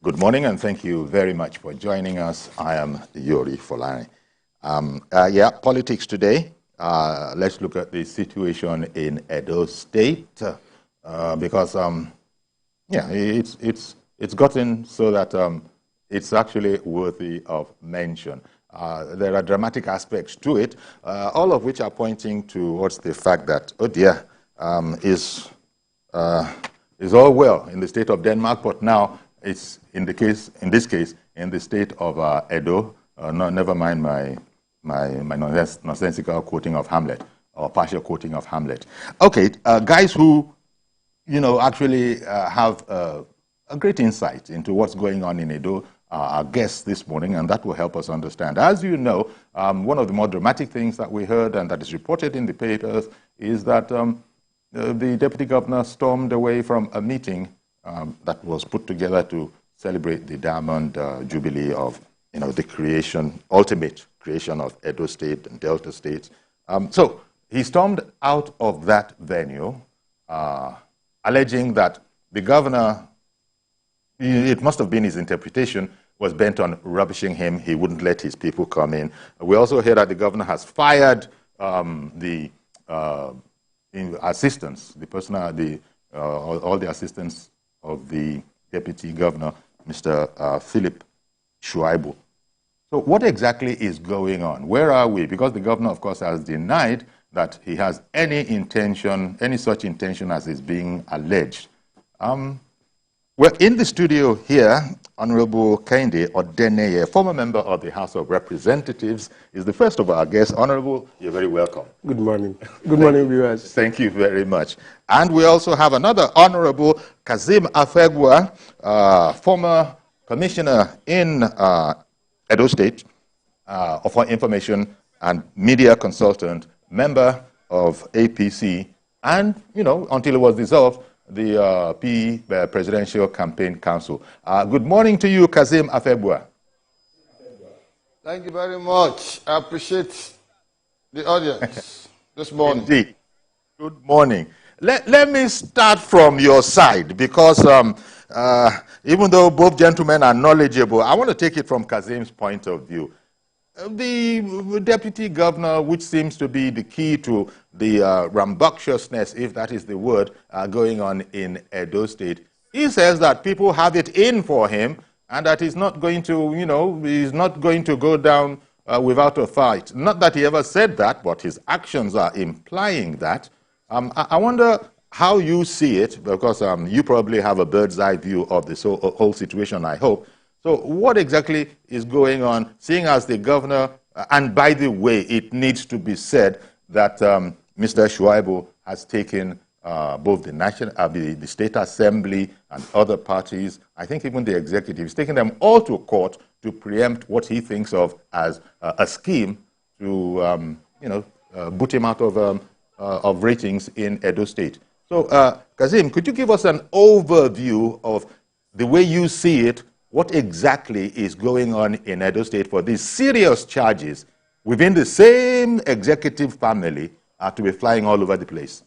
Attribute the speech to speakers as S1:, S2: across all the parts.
S1: Good morning, and thank you very much for joining us. I am Yori Folani. Politics today. Let's look at the situation in Edo State because it's gotten so that it's actually worthy of mention. There are dramatic aspects to it, all of which are pointing towards the fact that, oh dear, is all well in the state of Denmark, but now it's in this case, in the state of Edo. Never mind my nonsensical quoting of Hamlet or partial quoting of Hamlet. Okay, guys who actually have a great insight into what's going on in Edo are our guests this morning, and that will help us understand. As you know, one of the more dramatic things that we heard and that is reported in the papers is that the deputy governor stormed away from a meeting that was put together to celebrate the Diamond Jubilee of the ultimate creation of Edo State and Delta States. So he stormed out of that venue, alleging that the governor, it must have been his interpretation, was bent on rubbishing him. He wouldn't let his people come in. We also hear that the governor has fired the assistants, all the assistants of the deputy governor, Mr. Philip Shaibu. So what exactly is going on? Where are we? Because the governor, of course, has denied that he has any such intention as is being alleged. Well, in the studio here, Honorable Kehinde Odeneye, former member of the House of Representatives, is the first of our guests. Honorable, you're very welcome.
S2: Good morning. Good morning, viewers.
S1: Thank you very much. And we also have another Honorable Kazim Afegwa, former commissioner in Edo State for information and media consultant, member of APC, and, until it was dissolved, the Presidential Campaign Council. Good morning to you, Kazim Afegwa.
S3: Thank you very much. I appreciate the audience this morning.
S1: Indeed. Good morning. Let me start from your side because even though both gentlemen are knowledgeable, I want to take it from Kazim's point of view. The deputy governor, which seems to be the key to the rambunctiousness, if that is the word, going on in Edo State, he says that people have it in for him and that he's not going to, he's not going to go down without a fight. Not that he ever said that, but his actions are implying that. I wonder how you see it, because you probably have a bird's eye view of this whole situation, I hope. So what exactly is going on, seeing as the governor, and by the way, it needs to be said that Mr. Shaibu has taken both the State Assembly and other parties, I think even the executive, he's taken them all to court to preempt what he thinks of as a scheme to, boot him out of ratings in Edo State. So, Kazim, could you give us an overview of the way you see it? What exactly is going on in Edo State for these serious charges within the same executive family to be flying all over the place?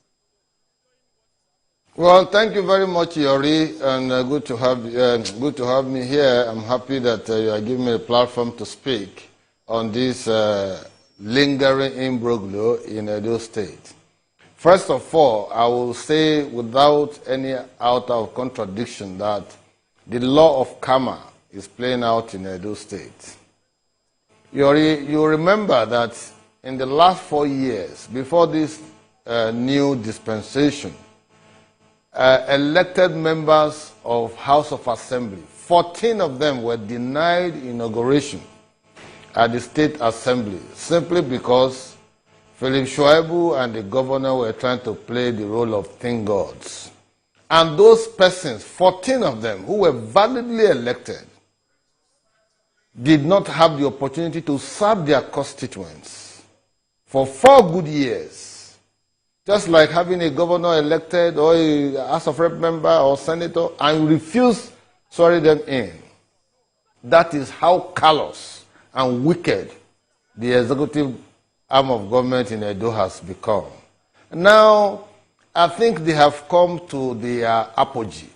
S3: Well, thank you very much, Yori, and good to have me here. I'm happy that you are giving me a platform to speak on this lingering imbroglio in Edo State. First of all, I will say without any out of contradiction that the law of karma is playing out in Edo State. You remember that in the last 4 years, before this new dispensation, elected members of House of Assembly, 14 of them were denied inauguration at the State Assembly simply because Philip Shaibu and the governor were trying to play the role of think gods. And those persons, 14 of them, who were validly elected, did not have the opportunity to serve their constituents for 4 good years. Just like having a governor elected or a House of Rep member or senator and refuse swearing them in. That is how callous and wicked the executive arm of government in Edo has become. Now, I think they have come to their apogee.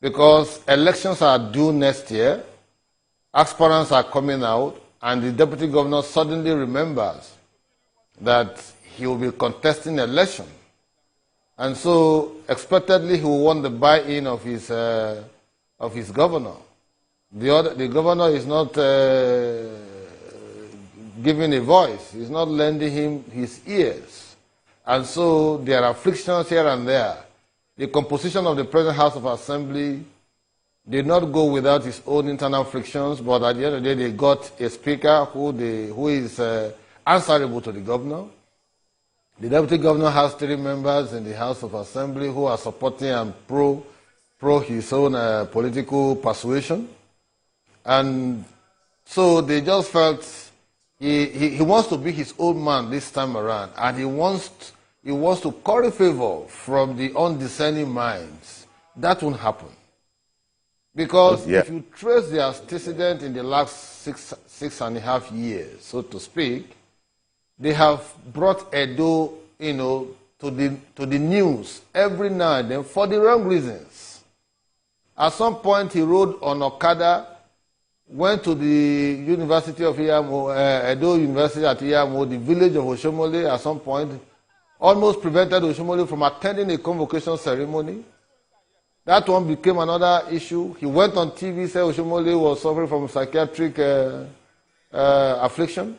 S3: because elections are due next year, aspirants are coming out, and the deputy governor suddenly remembers that he will be contesting election. And so, expectedly, he will want the buy-in of his governor. The governor is not giving a voice. He's not lending him his ears. And so, there are frictions here and there. The composition of the present House of Assembly did not go without its own internal frictions, but at the end of the day, they got a speaker who is answerable to the governor. The deputy governor has 3 members in the House of Assembly who are supporting and pro his own political persuasion. And so they just felt he wants to be his own man this time around, and he wants to curry favor from the undiscerning minds. That won't happen. Because if you trace their antecedent in the last 6.5 years, so to speak, they have brought Edo, to the news every now and then for the wrong reasons. At some point, he rode on Okada, went to the University of Iyamo, Edo University at Iyamo, the village of Oshomole at some point, almost prevented Oshomole from attending a convocation ceremony. That one became another issue. He went on TV, said Oshomole was suffering from psychiatric affliction.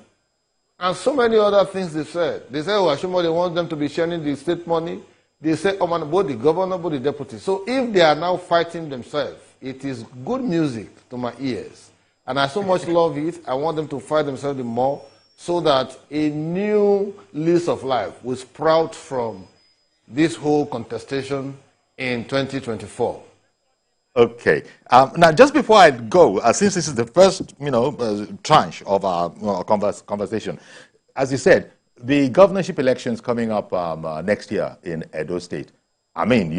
S3: And so many other things they said. They said, Oshomole wants them to be sharing the state money. They said, both the governor, both the deputy. So if they are now fighting themselves, it is good music to my ears. And I so much love it, I want them to fight themselves more so that a new lease of life will sprout from this whole contestation in 2024.
S1: Okay. Now, just before I go, since this is the first, tranche of our conversation, as you said, the governorship elections coming up next year in Edo State. I mean,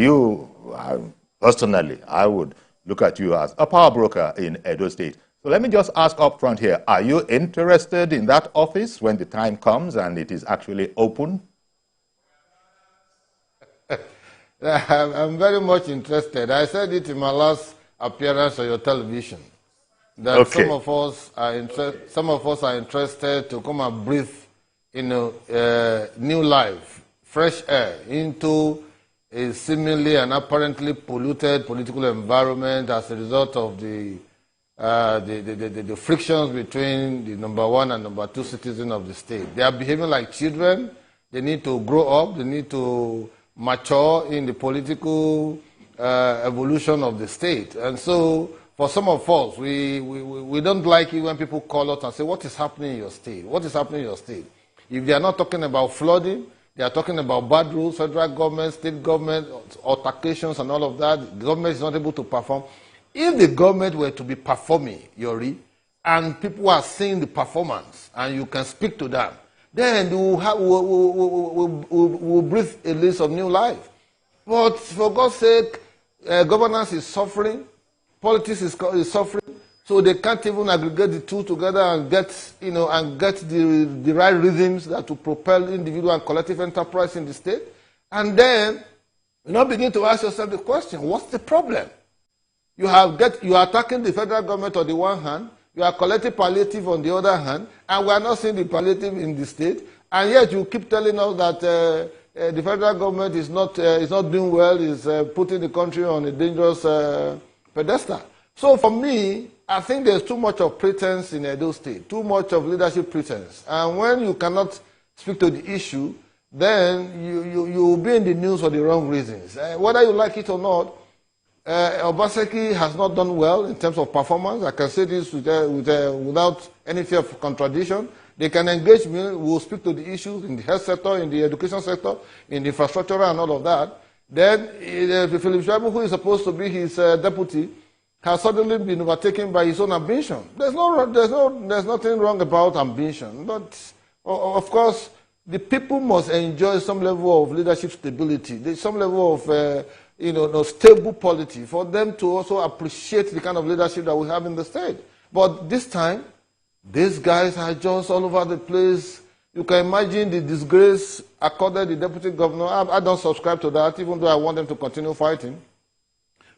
S1: personally, I would look at you as a power broker in Edo State. So let me just ask up front here, are you interested in that office when the time comes and it is actually open?
S3: I'm very much interested. I said it in my last appearance on your television that some of us are interested to come and breathe new life, fresh air into a seemingly and apparently polluted political environment as a result of the frictions between the number 1 and number 2 citizens of the state. They are behaving like children. They need to grow up. They need to mature in the political evolution of the state. And so, for some of us, we don't like it when people call us and say, what is happening in your state? What is happening in your state? If they are not talking about flooding, they are talking about bad rules, federal government, state government, altercations and all of that. The government is not able to perform. If the government were to be performing, Yori, and people are seeing the performance, and you can speak to them, then we'll breathe a lease of new life. But for God's sake, governance is suffering, politics is suffering, so they can't even aggregate the two together and get the right rhythms that will propel individual and collective enterprise in the state. And then you now begin to ask yourself the question: what's the problem? You are attacking the federal government on the one hand, you are collecting palliative on the other hand, and we are not seeing the palliative in the state, and yet you keep telling us that the federal government is not doing well, is putting the country on a dangerous pedestal. So for me, I think there's too much of pretense in Edo State, too much of leadership pretense. And when you cannot speak to the issue, then you will be in the news for the wrong reasons. Whether you like it or not, Obaseki has not done well in terms of performance. I can say this without any fear of contradiction. They can engage me, we'll speak to the issues in the health sector, in the education sector, in the infrastructure and all of that. Then Philip Shaibu, who is supposed to be his deputy, has suddenly been overtaken by his own ambition. There's nothing wrong about ambition, but of course, the people must enjoy some level of leadership stability, some level of stable polity for them to also appreciate the kind of leadership that we have in the state. But this time, these guys are just all over the place. You can imagine the disgrace accorded the deputy governor. I don't subscribe to that, even though I want them to continue fighting.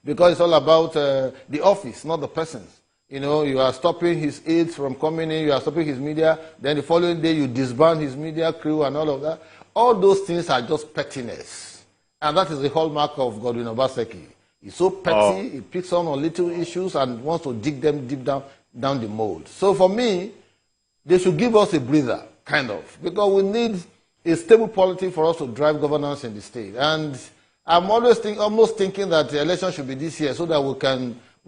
S3: because it's all about the office, not the persons. You know, you are stopping his aides from coming in, you are stopping his media, then the following day you disband his media crew and all of that. All those things are just pettiness. And that is the hallmark of Godwin Obaseki. He's so petty, he picks on little issues and wants to dig them deep down the mold. So for me, they should give us a breather, kind of, because we need a stable polity for us to drive governance in the state. And I'm almost thinking that the election should be this year so that we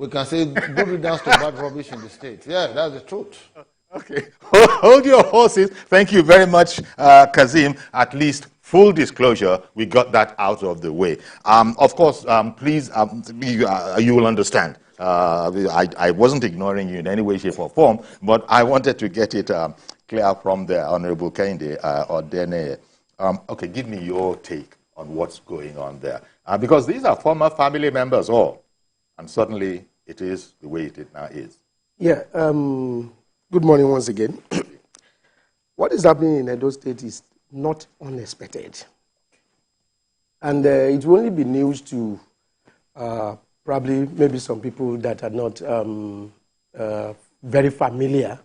S3: can say good riddance to bad rubbish in the state. Yeah, that's the truth.
S1: Okay, hold your horses. Thank you very much, Kazim. At least full disclosure, we got that out of the way. Of course, please, you will understand. I wasn't ignoring you in any way, shape, or form, but I wanted to get it clear from the Honorable Kehinde Odene. Okay, give me your take on what's going on there. Because these are former family members all, and suddenly it is the way it now is.
S2: Yeah, good morning once again. What is happening in Edo State is not unexpected. And it will only be news to probably maybe some people that are not very familiar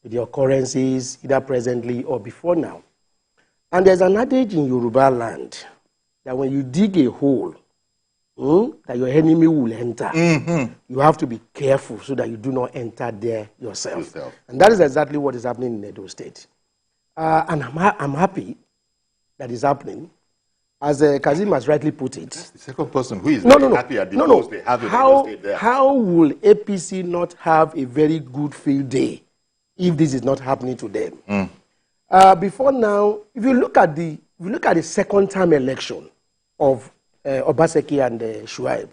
S2: with the occurrences, either presently or before now. And there's an adage in Yoruba land that when you dig a hole, that your enemy will enter, you have to be careful so that you do not enter there yourself. And that is exactly what is happening in Edo State. And I'm happy that is happening. As Kazim has rightly put it.
S1: That's the second person who is happy at the post they have in Edo State there.
S2: How will APC not have a very good field day if this is not happening to them? Before now, if you look at the second time election of Obaseki and Shaibu,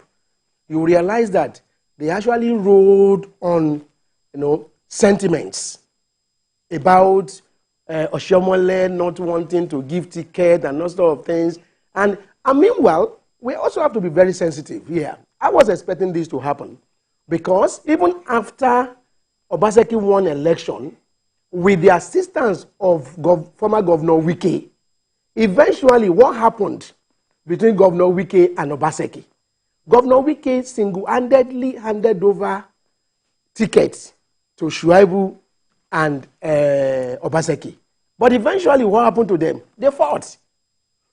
S2: you realize that they actually rode on, sentiments about Oshiomhole not wanting to give ticket and those sort of things. And meanwhile, we also have to be very sensitive here. I was expecting this to happen because even after Obaseki won election, with the assistance of former Governor Wike, eventually what happened between Governor Wike and Obaseki? Governor Wike single-handedly handed over tickets to Shaibu and Obaseki. But eventually what happened to them? They fought.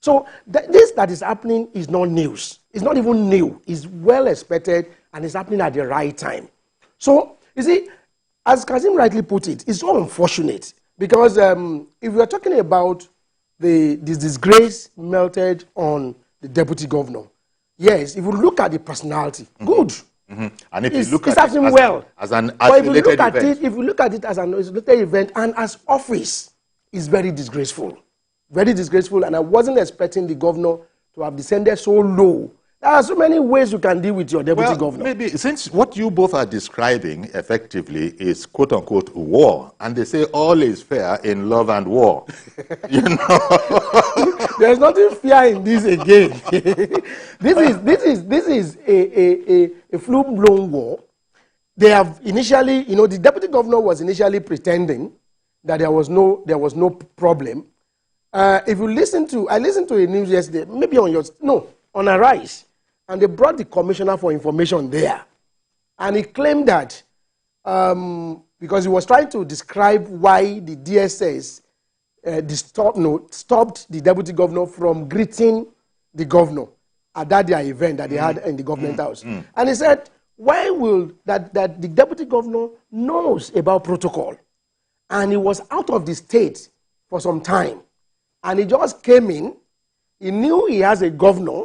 S2: So this that is happening is not news. It's not even new. It's well expected and it's happening at the right time. So, you see, as Kazim rightly put it, it's so unfortunate because if we are talking about this disgrace melted on the deputy governor, yes, if you look at the personality, good.
S1: And if you look
S2: at
S1: it as an isolated event.
S2: If you look at it as an isolated event and as office, it's very disgraceful. Very disgraceful, and I wasn't expecting the governor to have descended so low. There are so many ways you can deal with your deputy governor.
S1: Maybe since what you both are describing effectively is quote-unquote war, and they say all is fair in love and war.
S2: There's nothing fair in this again. This is a full-blown war. They have initially, the deputy governor was initially pretending that there was no problem. If you I listened to a news yesterday, maybe on Arise, and they brought the commissioner for information there, and he claimed that because he was trying to describe why the DSS stopped the deputy governor from greeting the governor at that their event that they had in the government house, and he said, why will that the deputy governor knows about protocol, and he was out of the state for some time. And he just came in. He knew he has a governor.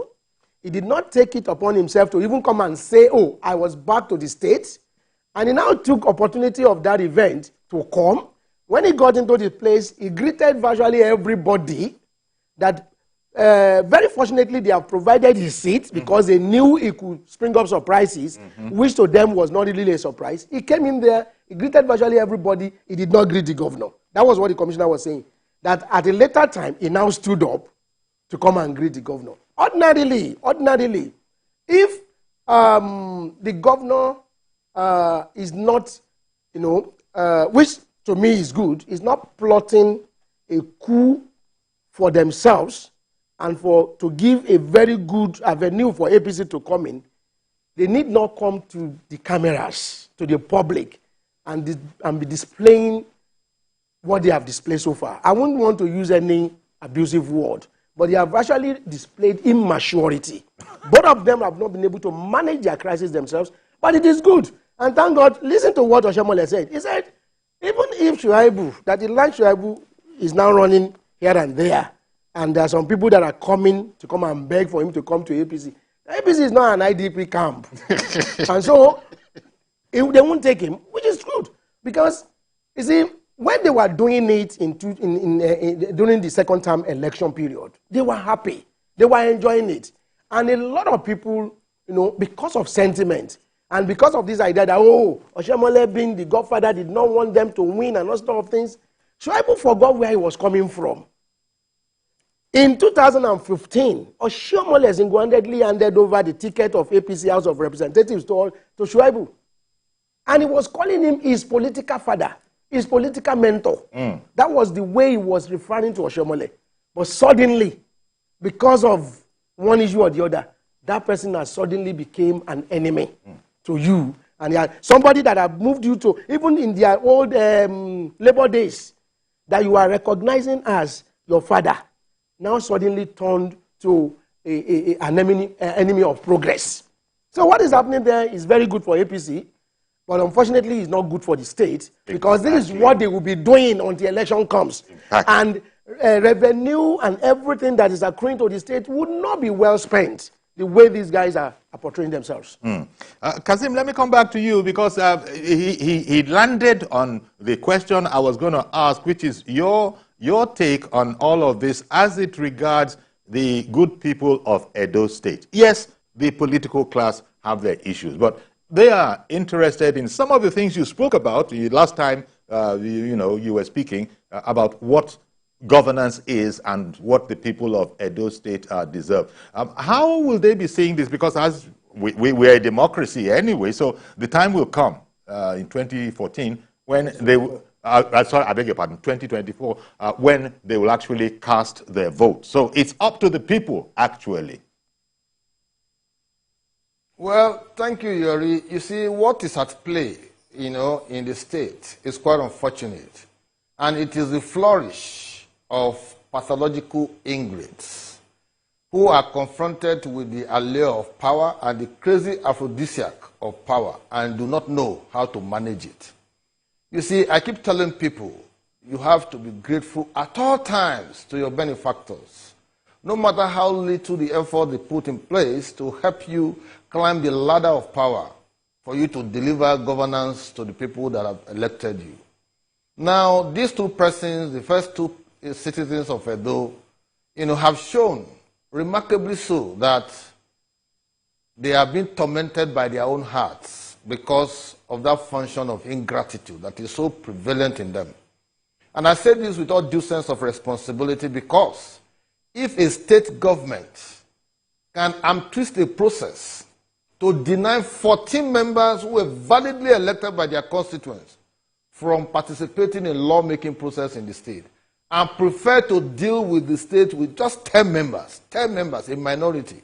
S2: He did not take it upon himself to even come and say, oh, I was back to the States. And he now took opportunity of that event to come. When he got into the place, he greeted virtually everybody that very fortunately they have provided his seat because they knew he could spring up surprises, which to them was not really a surprise. He came in there, he greeted virtually everybody. He did not greet the governor. That was what the commissioner was saying. That at a later time, he now stood up to come and greet the governor. Ordinarily, if the governor is not, which to me is good, is not plotting a coup for themselves and to give a very good avenue for APC to come in, they need not come to the cameras, to the public, and be displaying what they have displayed so far. I wouldn't want to use any abusive word, but they have actually displayed immaturity. Both of them have not been able to manage their crisis themselves, but it is good. And thank God, listen to what Oshomole said. He said, even if Shaibu, that the land Shaibu is now running here and there, and there are some people that are coming to come and beg for him to come to APC. The APC is not an IDP camp. And so, they won't take him, which is good. Because, you see, when they were doing it during the second term election period, they were happy. They were enjoying it. And a lot of people, because of sentiment, and because of this idea that, Oshomole being the godfather did not want them to win and all sort of things, Shaibu forgot where he was coming from. In 2015, Oshomole single-handedly handed over the ticket of APC House of Representatives to Shaibu. And he was calling him his political father, his political mentor. That was the way he was referring to Oshomole. But suddenly, because of one issue or the other, that person has suddenly became an enemy to you. And somebody that had moved you to, even in their old labor days, that you are recognizing as your father, now suddenly turned to an enemy of progress. So what is happening there is very good for APC, but unfortunately it's not good for the state, because this is what they will be doing until election comes. And revenue and everything that is accruing to the state would not be well spent the way these guys are portraying themselves.
S1: Kazim, let me come back to you, because he landed on the question I was going to ask, which is your take on all of this as it regards the good people of Edo State. Yes, the political class have their issues, but they are interested in some of the things you spoke about last time. You were speaking about what governance is and what the people of Edo State deserve. How will they be seeing this? Because as we're a democracy anyway, so the time will come in 2014 when they will, sorry, I beg your pardon, 2024, when they will actually cast their vote. So it's up to the people, actually.
S3: Well, thank you, Yori. You see, what is at play, in the state is quite unfortunate. And it is the flourish of pathological ingrates who are confronted with the allure of power and the crazy aphrodisiac of power and do not know how to manage it. You see, I keep telling people, you have to be grateful at all times to your benefactors, no matter how little the effort they put in place to help you climb the ladder of power for you to deliver governance to the people that have elected you. Now, these two persons, the first two citizens of Edo, have shown, remarkably so, that they have been tormented by their own hearts because of that function of ingratitude that is so prevalent in them. And I say this with all due sense of responsibility, because if a state government can twist a process to deny 14 members who were validly elected by their constituents from participating in lawmaking process in the state, and prefer to deal with the state with just 10 members, a minority,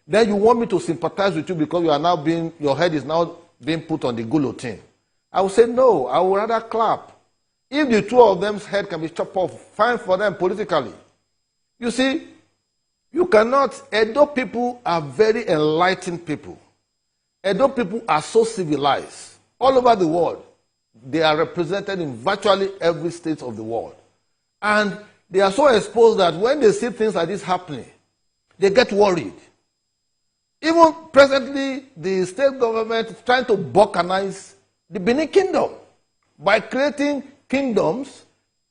S3: then you want me to sympathize with you because you are now your head is now being put on the guillotine. I will say no, I would rather clap. If the two of them's head can be chopped off, fine for them politically. You see, you cannot, Edo people are very enlightened people. Edo people are so civilized. All over the world, they are represented in virtually every state of the world. And they are so exposed that when they see things like this happening, they get worried. Even presently, the state government is trying to balkanize the Benin Kingdom by creating kingdoms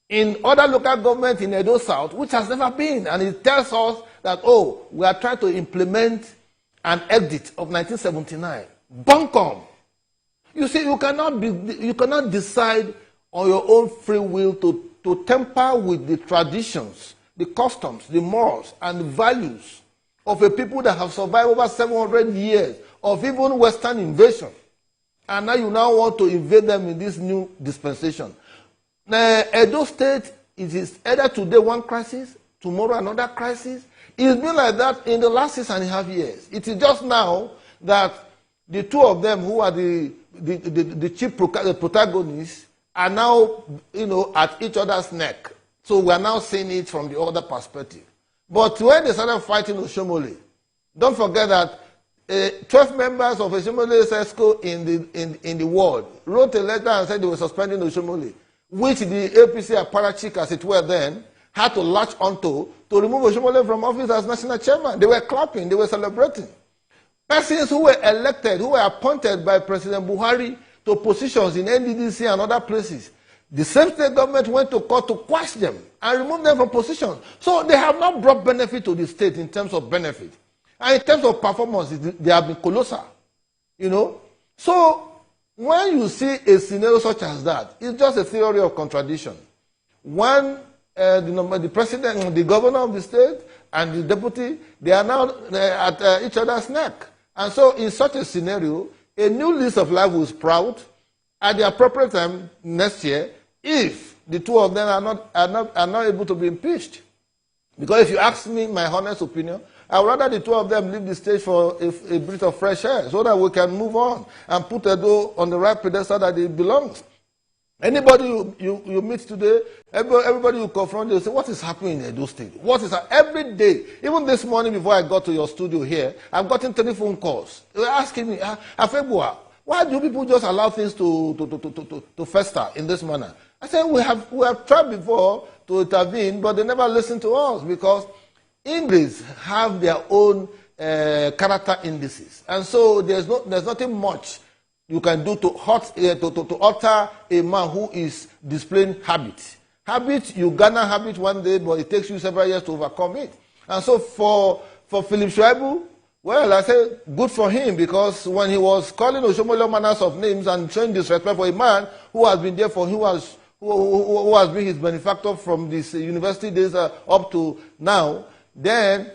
S3: in other local governments in Edo South, which has never been. And it tells us that, we are trying to implement an edict of 1979. Bunkum. You see, you cannot decide on your own free will to temper with the traditions, the customs, the morals, and the values of a people that have survived over 700 years of even Western invasion. And now you want to invade them in this new dispensation. Now, Edo State, it is either today one crisis, tomorrow another crisis. It's been like that in the last 6.5 years. It is just now that the two of them who are the chief protagonists are now, at each other's neck. So we are now seeing it from the other perspective. But when they started fighting Oshomole, don't forget that 12 members of Oshomole's ESCO in the world wrote a letter and said they were suspending Oshomole, which the APC apparatchik, as it were then, had to latch onto to remove Oshomole from office as national chairman. They were clapping, they were celebrating. Persons who were elected, who were appointed by President Buhari to positions in NDDC and other places, the same state government went to court to quash them and remove them from positions. So they have not brought benefit to the state in terms of benefit. And in terms of performance, they have been colossal. So when you see a scenario such as that, it's just a theory of contradiction. One, the president, the governor of the state, and the deputy, they are now at each other's neck. And so in such a scenario, a new lease of life will sprout at the appropriate time next year if the two of them are not able to be impeached. Because if you ask me my honest opinion, I would rather the two of them leave the stage for a breath of fresh air so that we can move on and put Edo on the right pedestal that it belongs. Anybody you meet today, everybody you confront, they say, what is happening in Edo State? What is every day? Even this morning before I got to your studio here, I've gotten telephone calls. They were asking me, Afebua, why do people just allow things to fester in this manner? I said, we have tried before to intervene, but they never listen to us because English have their own character indices. And so there's nothing much you can do to alter a man who is displaying habit. Habit, you garner habit one day, but it takes you several years to overcome it. And so for Philip Shaibu, well, I say good for him, because when he was calling Oshomole manners of names and showing disrespect for a man who has been there for who has been his benefactor from this university days up to now, then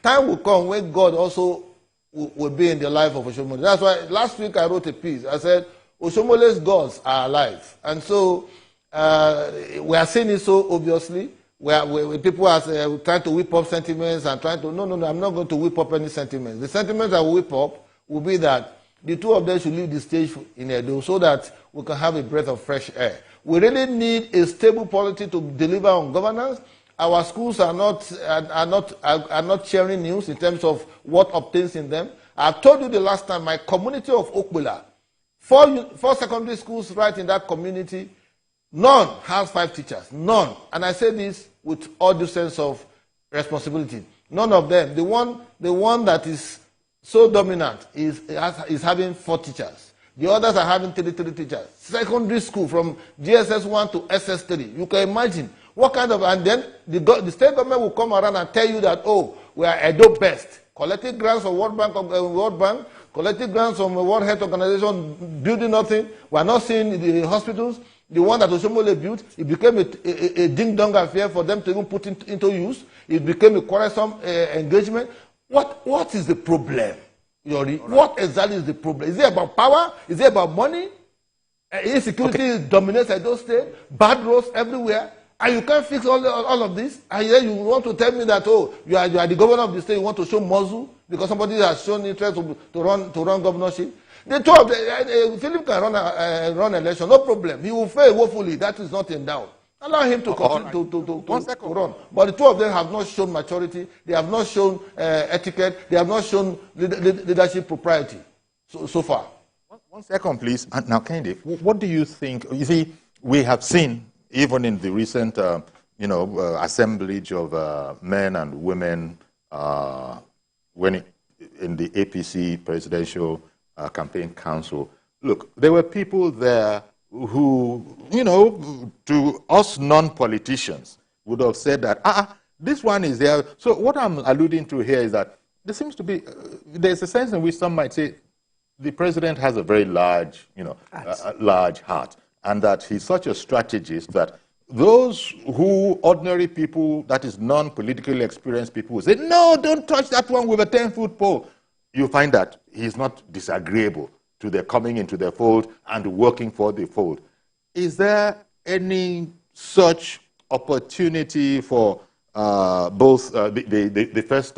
S3: time will come when God also will be in the life of Oshomole. That's why last week I wrote a piece. I said, Oshomole's gods are alive. And so we are seeing it so obviously, where people are trying to whip up sentiments and trying to, no, I'm not going to whip up any sentiments. The sentiments I will whip up will be that the two of them should leave the stage in Edo so that we can have a breath of fresh air. We really need a stable polity to deliver on governance. Our schools are not sharing news in terms of what obtains in them. I told you the last time, my community of Okbula, four secondary schools right in that community, none has 5 teachers, none. And I say this with all due sense of responsibility. None of them. The one that is so dominant is having 4 teachers. The others are having 3 teachers. Secondary school from GSS 1 to SS 3. You can imagine what kind of, and then the state government will come around and tell you that, oh, we are Edo best. Collecting grants from World Bank, collecting grants from World Health Organization, building nothing. We are not seeing the hospitals. The one that Oshomole built, it became a ding-dong affair for them to even put into use. It became a quarrelsome engagement. What is the problem, Yori? Right. What exactly is the problem? Is it about power? Is it about money? Insecurity dominates Edo State. Bad roads everywhere. And you can't fix all of this. And then you want to tell me that, oh, you are the governor of the state, you want to show muzzle because somebody has shown interest to run governorship. The two of them, Philip can run election, no problem. He will fail woefully. That is not in doubt. Allow him to continue to run. But the two of them have not shown maturity. They have not shown etiquette. They have not shown leadership propriety so far.
S1: One second, please. Now, Kennedy, what do you think? You see, we have seen, even in the recent, assemblage of men and women in the APC presidential campaign council. Look, there were people there who, to us non-politicians would have said that, this one is there. So what I'm alluding to here is that there seems to be, there's a sense in which some might say the president has a very large, large heart, and that he's such a strategist that those who, ordinary people, that is non-politically experienced people, will say, no, don't touch that one with a 10-foot pole. You find that he's not disagreeable to their coming into the fold and working for the fold. Is there any such opportunity for both the first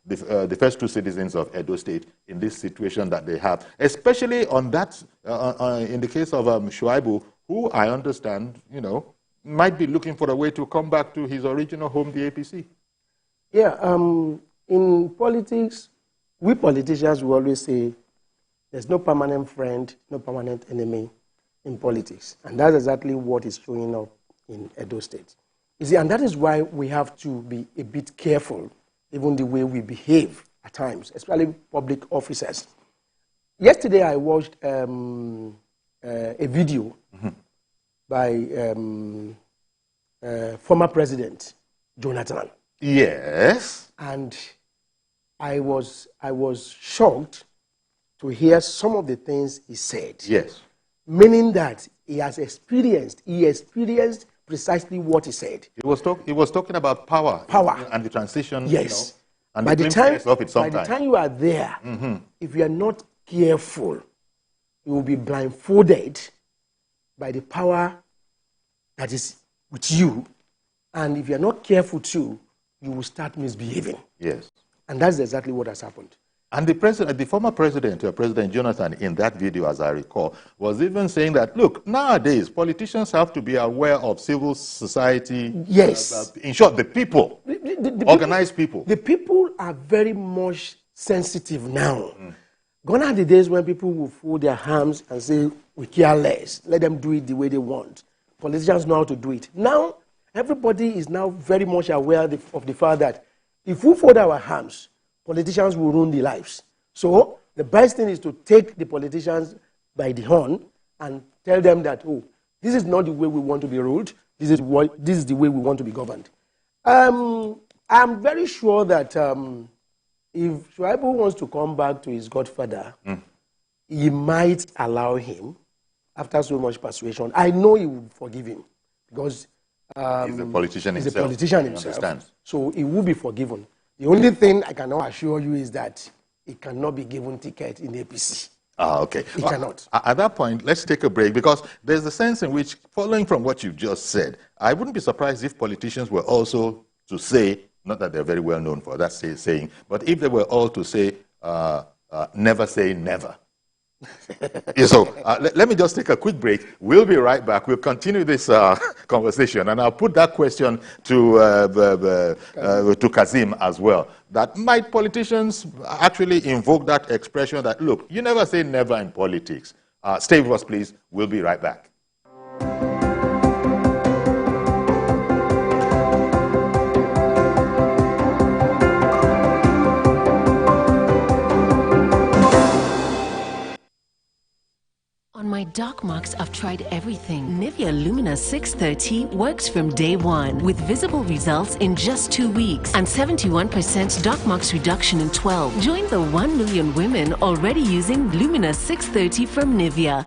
S1: the first two citizens of Edo State in this situation that they have, especially on that, in the case of Shaibu, who I understand, might be looking for a way to come back to his original home, the APC.
S2: Yeah, in politics, we politicians will always say there's no permanent friend, no permanent enemy in politics. And that's exactly what is showing up in Edo State. You see, and that is why we have to be a bit careful, even the way we behave at times, especially public officers. Yesterday, I watched a video by former President Jonathan.
S1: Yes.
S2: And I was shocked to hear some of the things he said.
S1: Yes.
S2: Meaning that he experienced precisely what he said.
S1: He was talking about power.
S2: Power.
S1: And the transition.
S2: Yes.
S1: And
S2: by the time you are there, if you are not careful, you will be blindfolded by the power that is with you. And if you are not careful too, you will start misbehaving.
S1: Yes.
S2: And that's exactly what has happened.
S1: And the former president, President Jonathan, in that video, as I recall, was even saying that, look, nowadays, politicians have to be aware of civil society.
S2: Yes.
S1: In short, the people, the organized people.
S2: The people are very much sensitive now. Gone are the days when people will fold their hands and say, we care less. Let them do it the way they want. Politicians know how to do it. Now, everybody is now very much aware of the fact that if we fold our hands, politicians will ruin their lives. So the best thing is to take the politicians by the horn and tell them that, oh, this is not the way we want to be ruled. This is the way we want to be governed. I'm very sure that if Shaibu wants to come back to his godfather, he might allow him after so much persuasion. I know he would forgive him because
S1: he's a politician himself.
S2: He's a politician himself. So he will be forgiven. The only thing I cannot assure you is that he cannot be given ticket in the APC.
S1: Okay.
S2: He cannot.
S1: At that point, let's take a break because there's a sense in which, following from what you've just said, I wouldn't be surprised if politicians were also to say, not that they're very well known for that saying, but if they were all to say, never say never. So let me just take a quick break. We'll be right back. We'll continue this conversation, and I'll put that question to Kazim as well. That might politicians actually invoke that expression that, look, you never say never in politics. Stay with us, please. We'll be right back.
S4: On my dark marks, I've tried everything. Nivea Lumina 630 works from day one with visible results in just 2 weeks and 71% dark marks reduction in 12. Join the 1 million women already using Lumina 630 from Nivea.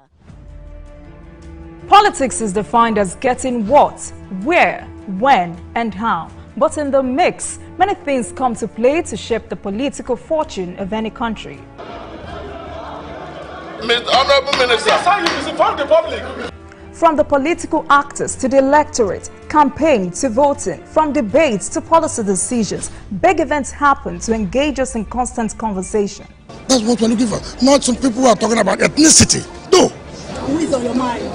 S5: Politics is defined as getting what, where, when, and how. But in the mix, many things come to play to shape the political fortune of any country.
S6: Honorable Minister, that's how you misinform the public.
S5: From the political actors to the electorate, campaign to voting, from debates to policy decisions, big events happen to engage us in constant conversation.
S6: That's what we're looking for. Not some people who are talking about ethnicity. No.
S7: Who is on your mind?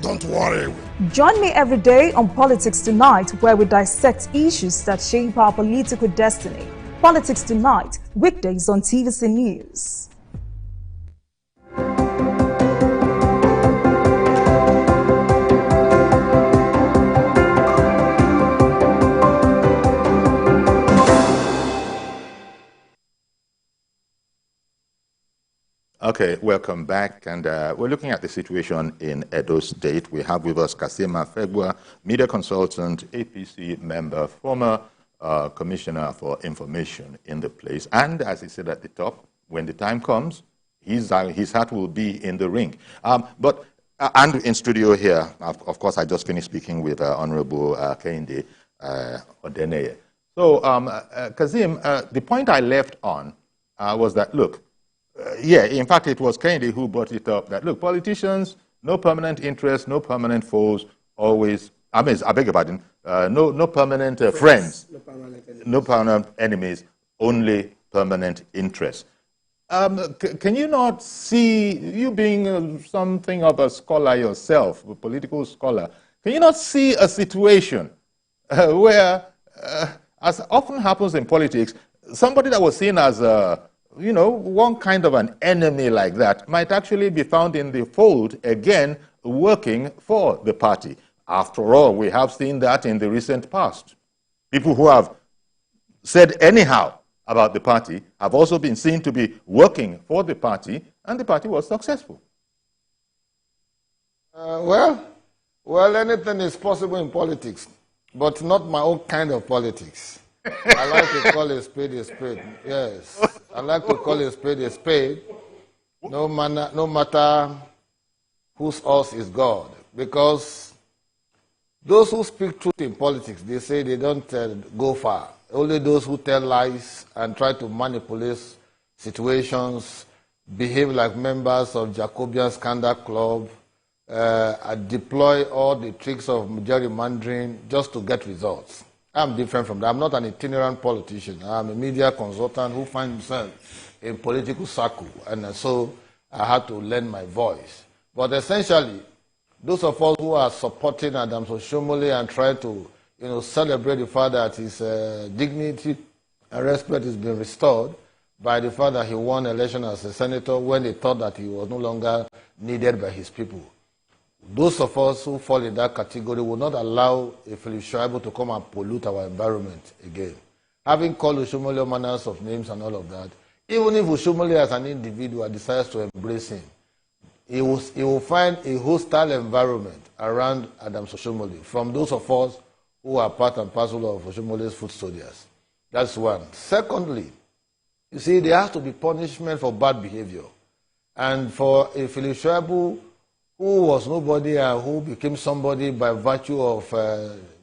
S6: Don't worry.
S5: Join me every day on Politics Tonight, where we dissect issues that shape our political destiny. Politics Tonight, weekdays on TVC News.
S1: Okay, welcome back, and we're looking at the situation in Edo State. We have with us Kasima Fegwa, media consultant, APC member, former commissioner for information in the place, and as he said at the top, when the time comes, his hat will be in the ring. And in studio here, of course, I just finished speaking with Honorable Kehinde Odeneye. So, Kazim, the point I left on was that, look, yeah, in fact, it was Kennedy who brought it up that, look, politicians, no permanent interests, no permanent foes, always, I beg your pardon, no permanent friends, no permanent enemies, only permanent interest. Can you not see, you being something of a scholar yourself, a political scholar, can you not see a situation where, as often happens in politics, somebody that was seen as one kind of an enemy like that might actually be found in the fold again, working for the party? After all, we have seen that in the recent past. People who have said anyhow about the party have also been seen to be working for the party, and the party was successful.
S3: Well, anything is possible in politics, but not my own kind of politics. I like to call a spade a spade. Yes, I like to call a spade, no matter whose horse is God. Because those who speak truth in politics, they say they don't go far. Only those who tell lies and try to manipulate situations, behave like members of Jacobian Scandal Club, deploy all the tricks of gerrymandering just to get results. I'm different from that. I'm not an itinerant politician. I'm a media consultant who finds himself in political circle, and so I had to lend my voice. But essentially, those of us who are supporting Adams Oshomole and try to celebrate the fact that his dignity and respect is being restored by the fact that he won election as a senator when they thought that he was no longer needed by his people. Those of us who fall in that category will not allow a Philip Shaibu to come and pollute our environment again. Having called Oshomole manners of names and all of that, even if Oshomole as an individual decides to embrace him, he will find a hostile environment around Adams Oshomole from those of us who are part and parcel of Oshomole's foot soldiers. That's one. Secondly, you see, there has to be punishment for bad behavior. And for a Philip Shaibu who was nobody and who became somebody by virtue of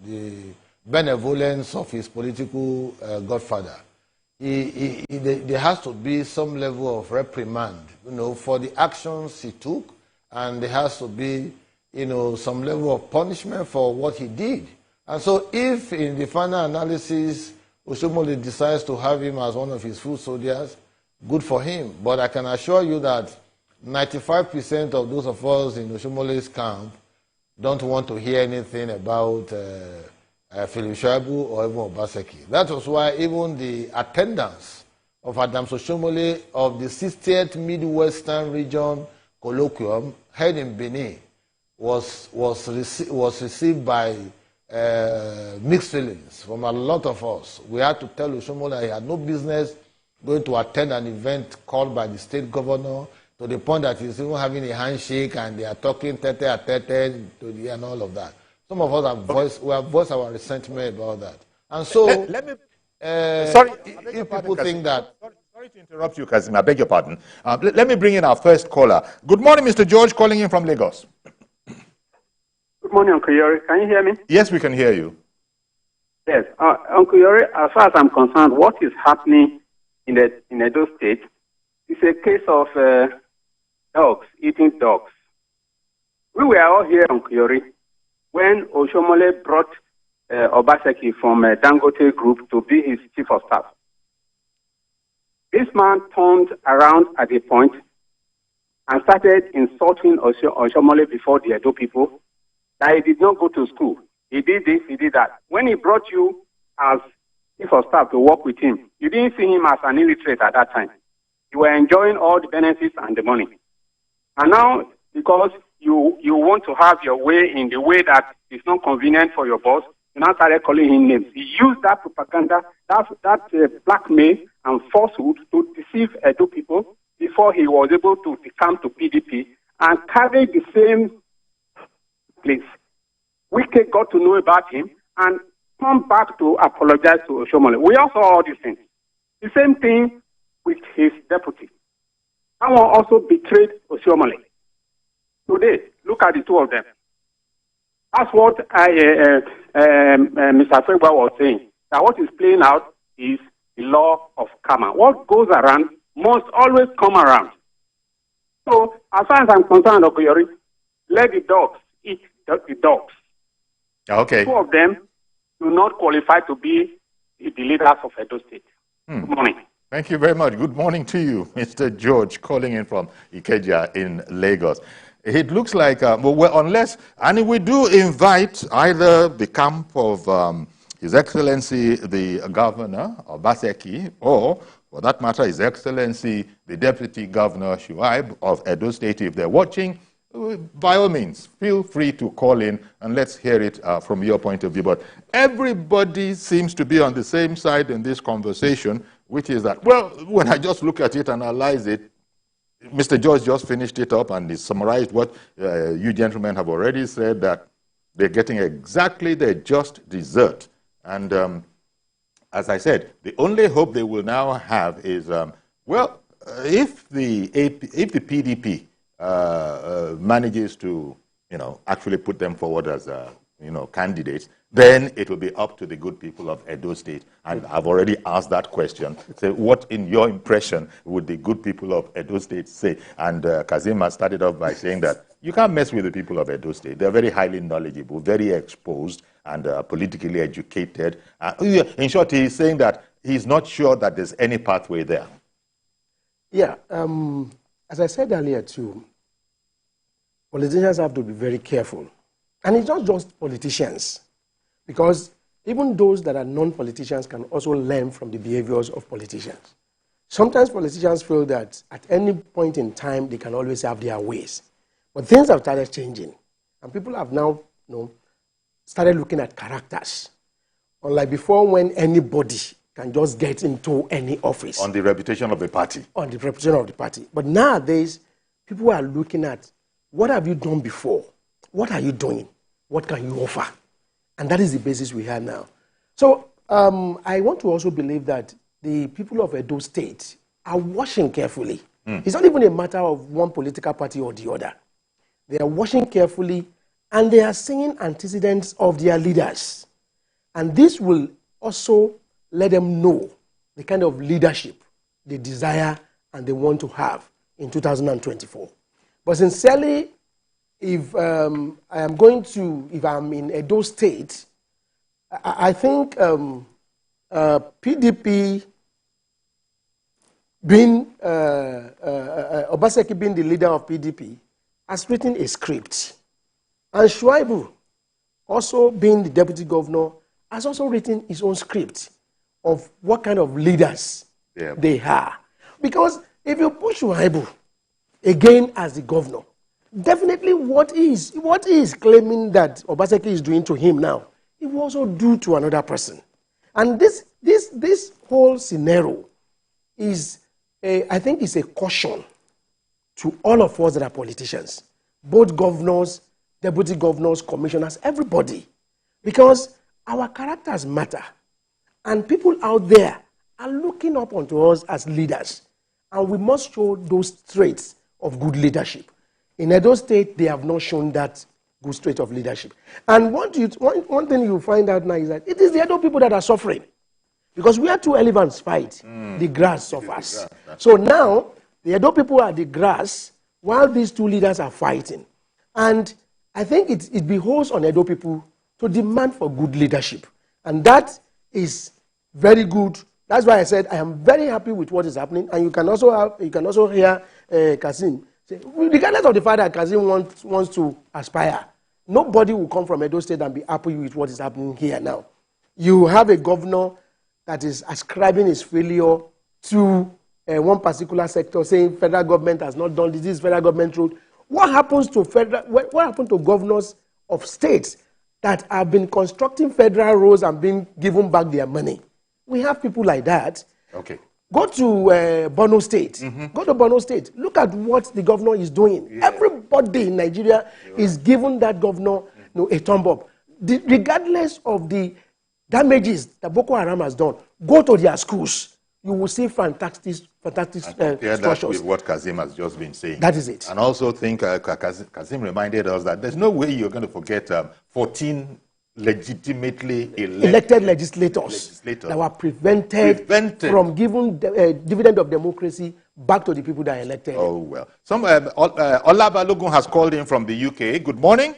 S3: the benevolence of his political godfather, there has to be some level of reprimand, for the actions he took, and there has to be, some level of punishment for what he did. And so if in the final analysis, Oshomole decides to have him as one of his foot soldiers, good for him. But I can assure you that 95% of those of us in Oshomole's camp don't want to hear anything about Philip Shaibu or even Obaseki. That was why even the attendance of Adams Oshomole of the 60th Midwestern Region Colloquium held in Benin was received by mixed feelings from a lot of us. We had to tell Oshomole he had no business going to attend an event called by the state governor, to the point that he's even having a handshake and they are talking tete-a-tete to the and all of that. Some of us have voiced our resentment about that. And so, if people think that...
S1: Sorry to interrupt you, Kazim. I beg your pardon. Let me bring in our first caller. Good morning, Mr. George, calling in from Lagos.
S7: Good morning, Uncle Yori. Can you hear me?
S1: Yes, we can hear you.
S7: Yes. Uncle Yori, as far as I'm concerned, what is happening in Edo State is a case of dogs eating dogs. We were all here, Uncle Yori, when Oshomole brought Obaseki from Dangote Group to be his chief of staff. This man turned around at a point and started insulting Oshomole before the Edo people, that he did not go to school. He did this, he did that. When he brought you as chief of staff to work with him, you didn't see him as an illiterate at that time. You were enjoying all the benefits and the money. And now, because you want to have your way in the way that is not convenient for your boss, you now started calling him names. He used that propaganda, that blackmail and falsehood to deceive Edo people before he was able to come to PDP and carry the same place. Wike got to know about him and come back to apologize to Oshomole. We all saw all these things. The same thing with his deputy. Someone also betrayed Oshomole. Today, look at the two of them. That's what Mr. Fegba was saying. That what is playing out is the law of karma. What goes around must always come around. So, as far as I'm concerned, Okoyori, let the dogs eat the dogs.
S1: Okay.
S7: Two of them do not qualify to be the leaders of Edo State. Good morning.
S1: Thank you very much. Good morning to you, Mr. George, calling in from Ikeja in Lagos. It looks like, and we do invite either the camp of His Excellency the Governor, Obaseki, or, for that matter, His Excellency the Deputy Governor, Shaibu of Edo State, if they're watching, by all means, feel free to call in and let's hear it from your point of view. But everybody seems to be on the same side in this conversation, which is that, well, when I just look at it, analyze it, Mr. George just finished it up and he summarized what you gentlemen have already said, that they're getting exactly their just dessert. And as I said, the only hope they will now have is, if the PDP manages to, actually put them forward as, candidates, then it will be up to the good people of Edo State. And I've already asked that question. So what, in your impression, would the good people of Edo State say? And Kazim has started off by saying that you can't mess with the people of Edo State. They're very highly knowledgeable, very exposed, and politically educated. In short, he's saying that he's not sure that there's any pathway there.
S2: Yeah, as I said earlier too, politicians have to be very careful. And it's not just politicians, because even those that are non-politicians can also learn from the behaviors of politicians. Sometimes politicians feel that at any point in time, they can always have their ways. But things have started changing. And people have now started looking at characters. Unlike before, when anybody can just get into any office.
S1: On the reputation of the party.
S2: On the reputation of the party. But nowadays, people are looking at, what have you done before? What are you doing? What can you offer? And that is the basis we have now. So I want to also believe that the people of Edo State are watching carefully. It's not even a matter of one political party or the other. They are watching carefully, and they are seeing antecedents of their leaders. And this will also let them know the kind of leadership they desire and they want to have in 2024. But sincerely, if I'm in Edo State, I think PDP Obaseki being the leader of PDP, has written a script. And Shaibu, also being the deputy governor, has also written his own script of what kind of leaders they are. Because if you put Shaibu again as the governor, definitely what he is claiming that Obaseki is doing to him now, he will also do to another person. And this whole scenario is, I think, is a caution to all of us that are politicians, both governors, deputy governors, commissioners, everybody. Because our characters matter. And people out there are looking up onto us as leaders. And we must show those traits of good leadership. In Edo State, they have not shown that good trait of leadership. And one thing you find out now is that it is the Edo people that are suffering. Because we are two elephants fight, the grass suffers. So now, the Edo people are the grass, while these two leaders are fighting. And I think it behoves on Edo people to demand for good leadership. And that is very good. That's why I said I am very happy with what is happening. And you can also hear Kazim say, regardless of the fact that Kazim wants to aspire, nobody will come from Edo State and be happy with what is happening here now. You have a governor that is ascribing his failure to one particular sector, saying federal government has not done this, this is federal government road. What happens to governors of states that have been constructing federal roads and been given back their money? We have people like that. Okay. Go to Borno State. Go to Borno State. Look at what the governor is doing. Yeah. Everybody in Nigeria is giving that governor a thumb up. Regardless of the damages that Boko Haram has done, go to their schools. You will see fantastic structures. That with what Kazim has just been saying. That is it. And also think Kazim reminded us that there's no way you're going to forget 14 legitimately elected legislators that were prevented from giving dividend of democracy back to the people that elected. Oh, well.
S1: Olabalogun has called in from the UK. Good morning.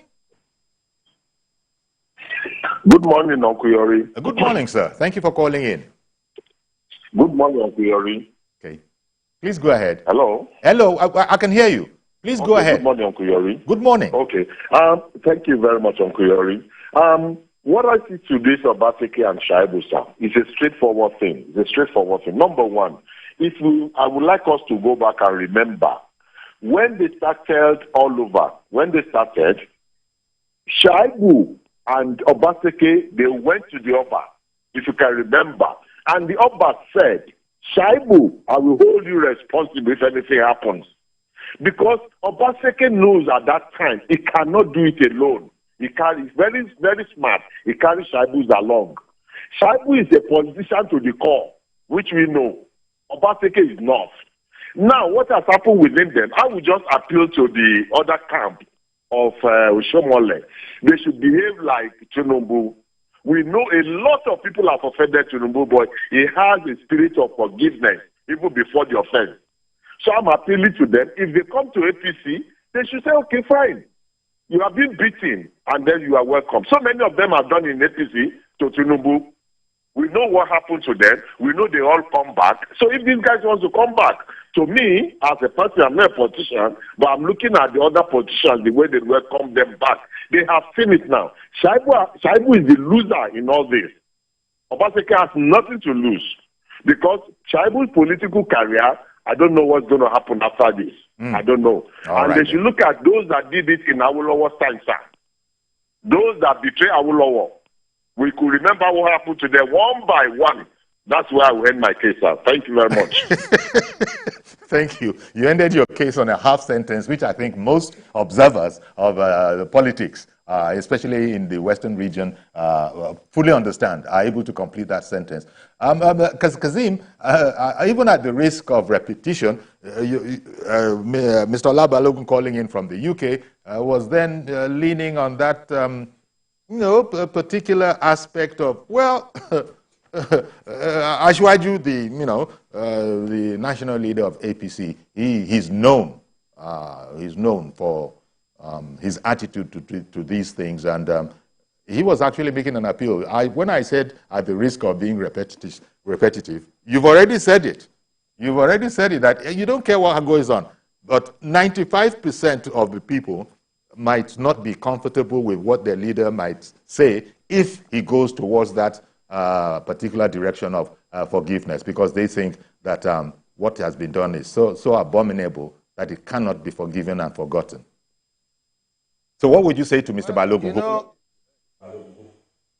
S8: Good morning, Uncle Yori.
S1: Good morning, sir. Thank you for calling in.
S8: Good morning, Uncle Yori.
S1: Okay. Please go ahead.
S8: Hello?
S1: Hello, I can hear you. Please go ahead.
S8: Good morning, Uncle Yori.
S1: Good morning.
S8: Okay. Thank you very much, Uncle Yori. What I see to this Obaseki and Shaibu, sir, is a straightforward thing. Number one, I would like us to go back and remember when they started all over, Shaibu and Obaseki, they went to the Oba, if you can remember. And the Oba said, Shaibu, I will hold you responsible if anything happens. Because Obaseki knows at that time he cannot do it alone. He's very, very smart. He carries Shaibu along. Shaibu is a politician to the core, which we know. Obaseki is not. Now, what has happened within them, I will just appeal to the other camp of Oshomole. They should behave like Tinubu. We know a lot of people have offended Tinubu, but he has a spirit of forgiveness even before the offense. So I'm appealing to them. If they come to APC, they should say, okay, fine. You have been beaten, and then you are welcome. So many of them have done in APC to Tinubu. We know what happened to them. We know they all come back. So if these guys want to come back, to me, as a person, I'm not a politician, but I'm looking at the other politicians, the way they welcome them back. They have seen it now. Shaibu is the loser in all this. Obaseki has nothing to lose because Shaibu's political career, I don't know what's going to happen after this. I don't know. They should look at those that did it in Awolowo's time, sir. Those that betray Awolowo. We could remember what happened to them one by one. That's where I will end my case, sir. Thank you very much.
S1: Thank you. You ended your case on a half sentence, which I think most observers of the politics, especially in the Western region, fully understand, are able to complete that sentence. Kazim, even at the risk of repetition, Mr. Olabalogun calling in from the UK was then leaning on that a particular aspect of, well, Ashwaju, the national leader of APC, he's known for his attitude to these things, and he was actually making an appeal. When I said at the risk of being repetitive, you've already said it. You've already said it, that you don't care what goes on, but 95% of the people might not be comfortable with what their leader might say if he goes towards that particular direction of forgiveness, because they think that what has been done is so abominable that it cannot be forgiven and forgotten. So what would you say to Mr. Balogun?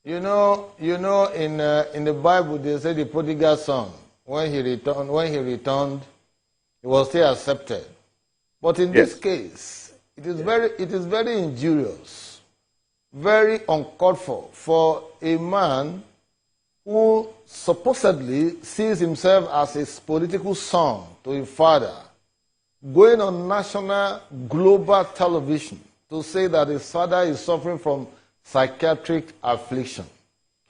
S3: In the Bible, they say the prodigal son, when he returned, he was still accepted. But in this case, it is very injurious, very uncalled for a man who supposedly sees himself as his political son to his father, going on national, global television to say that his father is suffering from psychiatric affliction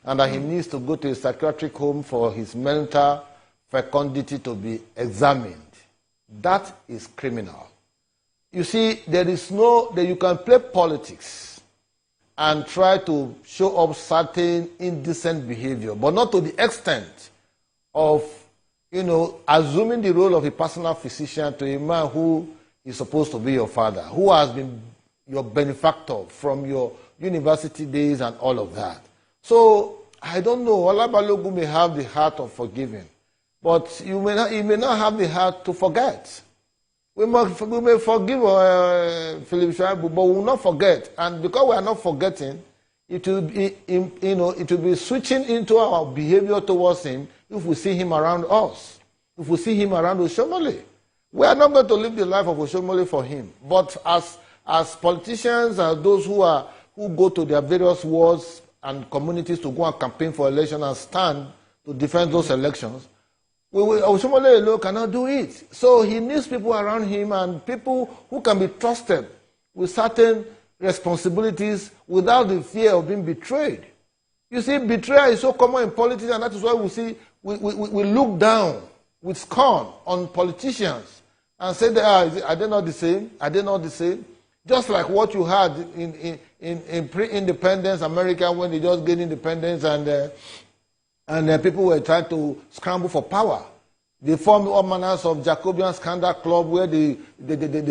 S3: and that he needs to go to a psychiatric home for his mental fecundity to be examined. That is criminal. You see, you can play politics and try to show up certain indecent behavior, but not to the extent of, assuming the role of a personal physician to a man who is supposed to be your father, who has been your benefactor from your university days and all of that. So, I don't know, Olabalogun may have the heart of forgiving, but he may not have the heart to forget. We may forgive Philip Shaibu, but we will not forget. And because we are not forgetting, it will be switching into our behavior towards him if we see him around us, if we see him around Oshomole. We are not going to live the life of Oshomole for him. But as politicians and those who go to their various wards and communities to go and campaign for election and stand to defend those elections, Oshomole alone cannot do it. So he needs people around him and people who can be trusted with certain responsibilities without the fear of being betrayed. You see, betrayal is so common in politics, and that is why we look down with scorn on politicians and say, are they not the same? Are they not the same? Just like what you had in pre-independence America when they just gained independence and And people were trying to scramble for power. They formed all manners of Jacobian scandal club where they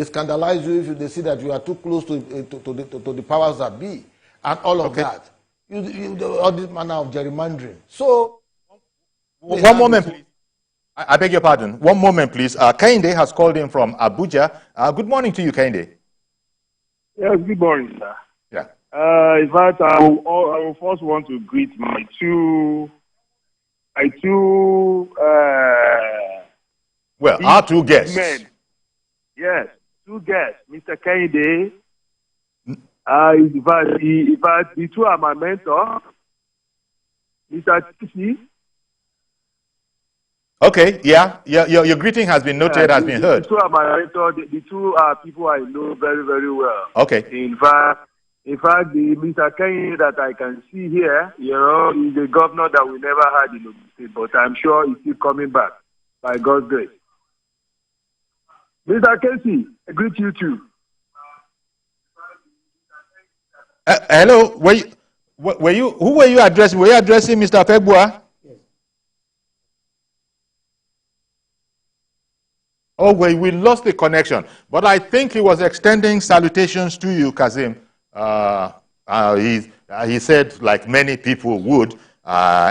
S3: scandalize you if they see that you are too close to the powers that be, and all of that. All this manner of gerrymandering. So,
S1: one moment, please. I beg your pardon. One moment, please. Kehinde has called in from Abuja. Good morning to you, Kehinde.
S9: Yes, good morning, sir.
S1: Yeah.
S9: In fact, I will first want to greet my two
S1: our two guests.
S9: Men. Yes, two guests. Mr. Kehinde. In fact, the two are my mentors. Mr. Tisi.
S1: Okay, yeah. Your greeting has been noted, has been heard.
S9: The two are my mentors. The two are people I know very, very well.
S1: Okay.
S9: In fact, the Mr. Kehinde that I can see here, is a governor that we never had in the state, but I'm sure he's still coming back by God's grace. Mr. Casey, I greet you too.
S1: Hello, who were you addressing? Were you addressing Mr. Febua? Yes. Oh, we lost the connection, but I think he was extending salutations to you, Kazim. He said, like many people would,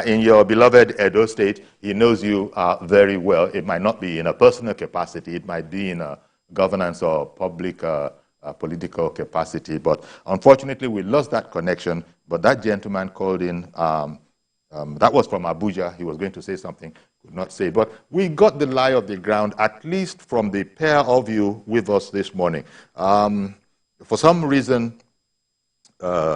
S1: in your beloved Edo State, he knows you very well. It might not be in a personal capacity, it might be in a governance or public political capacity, but unfortunately we lost that connection. But that gentleman called in, that was from Abuja. He was going to say something, could not say, but we got the lie of the ground, at least from the pair of you with us this morning. For some reason,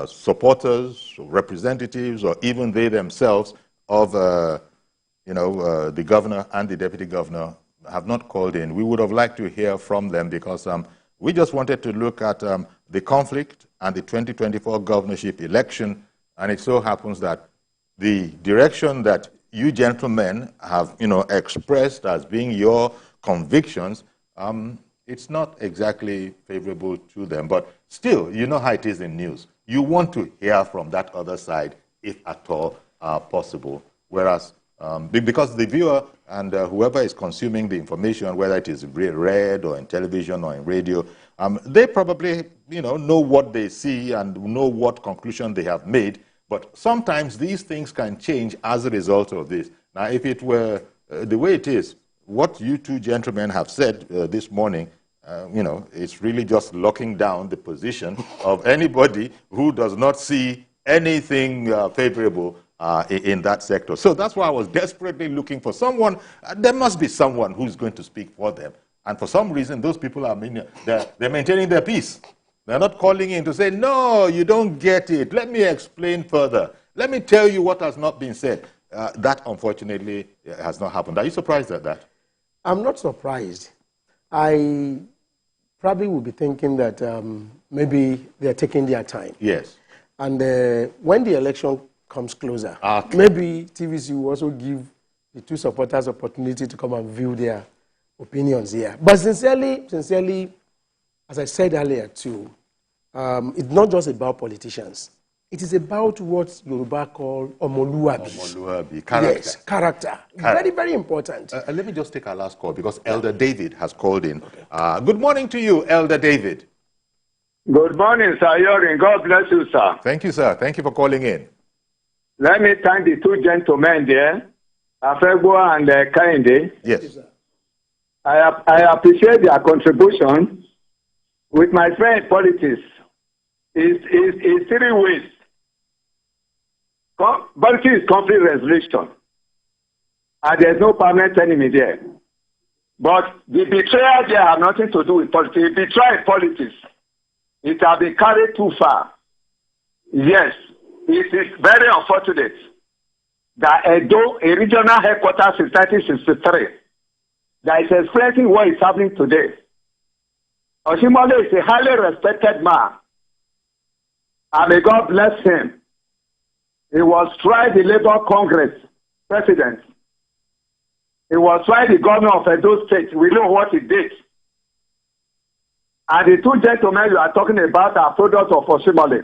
S1: supporters, representatives, or even they themselves of the governor and the deputy governor have not called in. We would have liked to hear from them because we just wanted to look at the conflict and the 2024 governorship election, and it so happens that the direction that you gentlemen have expressed as being your convictions, it's not exactly favorable to them. But still, you know how it is in news. You want to hear from that other side, if at all possible. Whereas, because the viewer and whoever is consuming the information, whether it is read or in television or in radio, they probably know what they see and know what conclusion they have made. But sometimes these things can change as a result of this. Now, if it were the way it is, what you two gentlemen have said this morning, it's really just locking down the position of anybody who does not see anything favorable in that sector. So that's why I was desperately looking for someone. There must be someone who's going to speak for them. And for some reason, those people are they're maintaining their peace. They're not calling in to say, no, you don't get it. Let me explain further. Let me tell you what has not been said. That, unfortunately, has not happened. Are you surprised at that?
S2: I'm not surprised. I probably would be thinking that maybe they're taking their time.
S1: Yes.
S2: And when the election comes closer, maybe TVC will also give the two supporters opportunity to come and view their opinions here. But sincerely, as I said earlier too, it's not just about politicians. It is about what Yoruba call omoluabi.
S1: Omoluabi, character.
S2: Yes, character. Very, very important.
S1: Let me just take our last call because Elder David has called in. Okay. Good morning to you, Elder David.
S10: Good morning, Sir Yorin. God bless you, sir.
S1: Thank you, sir. Thank you for calling in.
S10: Let me thank the two gentlemen there, Afegwa and Kehinde.
S1: Yes.
S10: I appreciate their contribution. With my friend politics, is 3 ways. Politics is conflict resolution. And there's no permanent enemy there. But the betrayal there have nothing to do with politics. Betrayal in politics, it has been carried too far. Yes, it is very unfortunate that Edo, a regional headquarters in 1963, that is expressing what is happening today. Oshimole is a highly respected man. And may God bless him. He was tried the Labour Congress president. He was tried the governor of Edo State. We know what he did. And the two gentlemen you are talking about are products of Oshimole.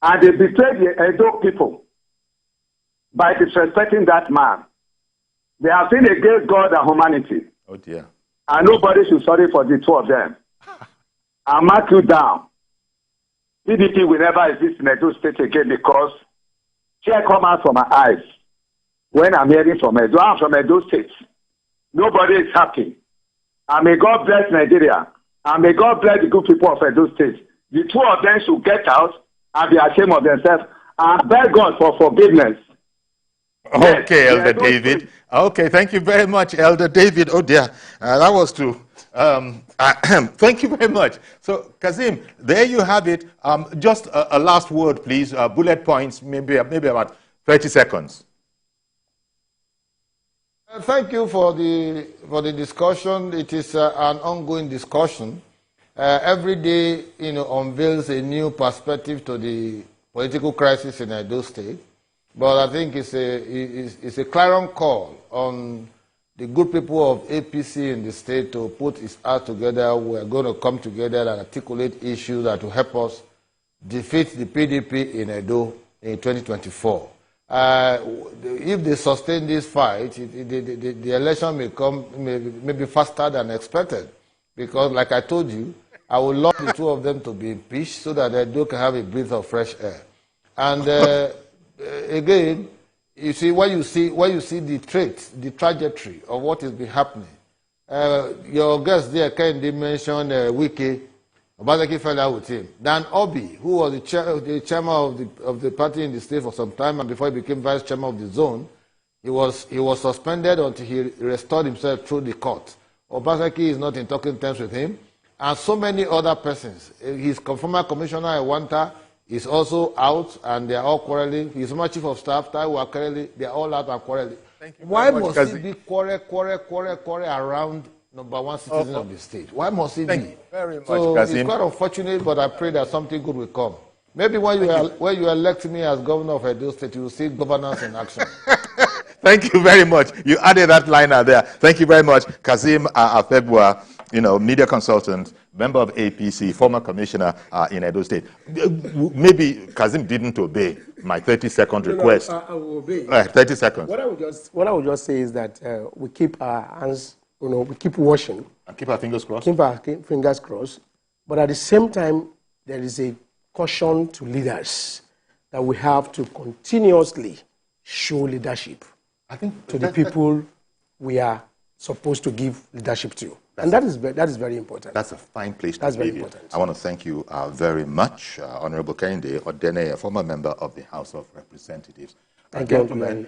S10: And they betrayed the Edo people. by disrespecting that man. They have sinned against God and humanity.
S1: Oh dear.
S10: And nobody should sorry for the two of them. I'll mark you down. PDP will never exist in Edo State again because tears come out from my eyes when I'm hearing from Edo. I'm from Edo State. Nobody is happy. And may God bless Nigeria. And may God bless the good people of Edo State. The two of them should get out and be ashamed of themselves and beg God for forgiveness.
S1: Okay,
S10: Yes,
S1: Elder David. Okay, thank you very much, Elder David. Oh dear, that was too. Thank you very much. So, Kazim, there you have it. Just a last word, please. Bullet points, maybe about 30 seconds.
S3: Thank you for the discussion. It is an ongoing discussion. Every day, unveils a new perspective to the political crisis in Edo State. But I think it's a clarion call on the good people of APC in the state to put its heart together. We're going to come together and articulate issues that will help us defeat the PDP in Edo in 2024. If they sustain this fight, the election may come maybe faster than expected. Because, like I told you, I would love the two of them to be impeached so that Edo can have a breath of fresh air. And again, you see, when you see the traits, the trajectory of what has been happening. Your guest there, Kennedy mentioned Wiki. Obaseki fell out with him. Dan Obi, who was the chairman of the party in the state for some time, and before he became vice chairman of the zone, he was suspended until he restored himself through the court. Obaseki is not in talking terms with him, and so many other persons. His former commissioner Iwanta is also out, and they are all quarreling. His former chief of staff, Taiwo Akerele, they are all out and quarreling. Why must it be quarrel around number one citizen of the state? Why must it be?
S1: Thank you very much,
S3: so
S1: Kazim.
S3: it's quite unfortunate, but I pray that something good will come. Maybe when you elect me as governor of Edo State, you will see governance in action.
S1: Thank you very much. You added that liner there. Thank you very much, Kazim Afebua, media consultant, member of APC, former commissioner in Edo State. Maybe Kazim didn't obey my 30-second request.
S2: I will obey.
S1: 30 seconds.
S2: What I would just say is that we keep our hands, we keep washing.
S1: And keep our fingers crossed.
S2: Keep our fingers crossed. But at the same time, there is a caution to leaders that we have to continuously show leadership to the people we are supposed to give leadership to. And that is very important.
S1: That's a fine place to
S2: That's
S1: leave
S2: very
S1: it.
S2: important.
S1: I want to thank you very much, Honorable Kehinde Odene, a former member of the House of Representatives.
S2: Thank you,
S1: gentlemen.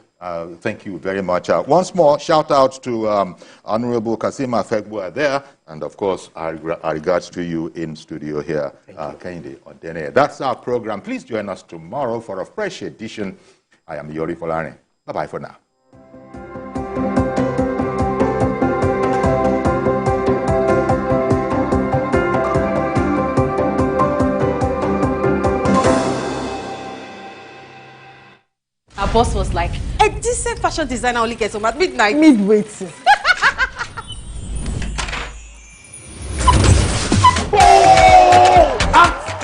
S1: Thank you very much. Once more, shout out to Honorable Kasima Fegbua there, and of course, our regards to you in studio here, Kehinde Odene. That's our program. Please join us tomorrow for a fresh edition. I am Yori Folani. Bye-bye for now.
S11: Our boss was like, a decent fashion designer only gets home at midnight.
S5: Midway.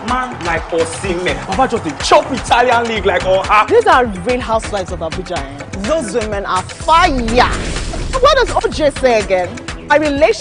S12: Man like Osime. Papa just a chop Italian league like Oha.
S13: These are real housewives of Abuja. Those women are fire. What does OJ say again? My relation